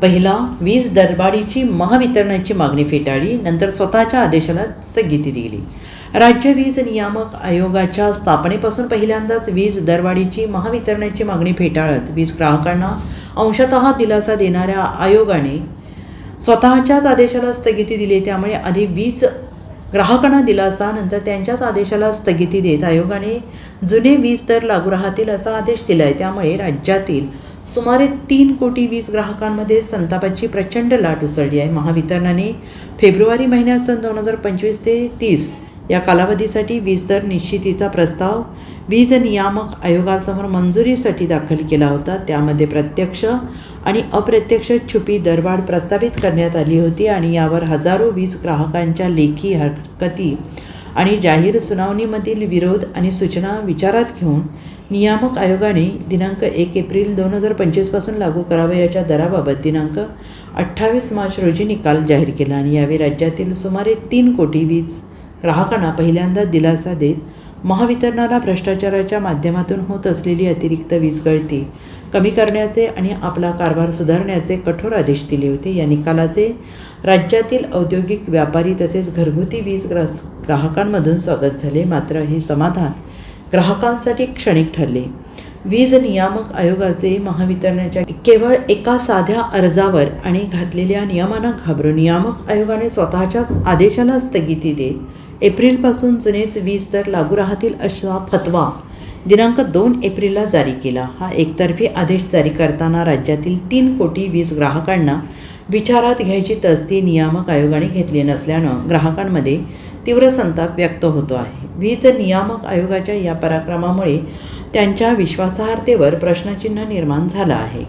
पहिला, वीज दरवाढीची महावितरणाची मागणी फेटाळली, नंतर स्वतःच्या आदेशाला स्थगिती दिली. राज्य वीज नियामक आयोगाच्या स्थापनेपासून पहिल्यांदाच वीज दरवाढीची महावितरणाची मागणी फेटाळत वीज ग्राहकांना अंशतः दिलासा देणाऱ्या आयोगाने स्वतःच्याच आदेशाला स्थगिती दिली. त्यामुळे आधी वीज ग्राहकांना दिलासा, नंतर त्यांच्याच आदेशाला स्थगिती देत आयोगाने जुने वीज दर लागू राहतील असा आदेश दिला आहे. त्यामुळे राज्यातील सुमारे 3 कोटी वीज ग्राहकांमध्ये संतापाची प्रचंड लाट उसळली आहे. महावितरणाने फेब्रुवारी महिन्यात सन 2025 ते 30 या कालावधीसाठी वीज दर निश्चितीचा प्रस्ताव वीज नियामक आयोगासमोर मंजुरीसाठी दाखल केला होता. त्यामध्ये प्रत्यक्ष आणि अप्रत्यक्ष छुपी दरवाढ प्रस्तावित करण्यात आली होती आणि यावर हजारो वीज ग्राहकांच्या लेखी हरकती आणि जाहीर सुनावणीमधील विरोध आणि सूचना विचारात घेऊन नियामक आयोगाने दिनांक 1 एप्रिल 2025 पासून लागू करावयाच्या दराबाबत दिनांक 28 मार्च रोजी निकाल जाहीर केला आणि यावेळी राज्यातील सुमारे 3 कोटी वीज ग्राहकांना पहिल्यांदा दिलासा देत महावितरणाला भ्रष्टाचाराच्या माध्यमातून होत असलेली अतिरिक्त वीज गळती कमी करण्याचे आणि आपला कारभार सुधारण्याचे कठोर आदेश दिले होते. या निकालाचे राज्यातील औद्योगिक, व्यापारी तसेच घरगुती वीज ग्राहकांमधून स्वागत झाले. मात्र हे समाधान ग्राहकांसाठी क्षणिक ठरले. वीज नियामक आयोगाचे महावितरणाच्या केवळ एका साध्या अर्जावर आणि घातलेल्या नियमांना घाबरून नियामक आयोगाने स्वतःच्याच आदेशाला स्थगिती देत एप्रिलपासून जुनेच वीज दर लागू राहतील असा फतवा दिनांक 2 एप्रिलला जारी केला. हा एकतर्फी आदेश जारी करताना राज्यातील 3 कोटी वीज ग्राहकांना विचारात घ्यायची तसदी नियामक आयोगाने घेतली नसल्यानं ग्राहकांमध्ये तीव्र संताप व्यक्त होतो आहे. वीज नियामक आयोगाच्या या पराक्रमामुळे त्यांच्या विश्वासार्हतेवर प्रश्नचिन्ह निर्माण झालं आहे.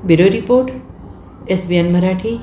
Bureau report, SBN Marathi.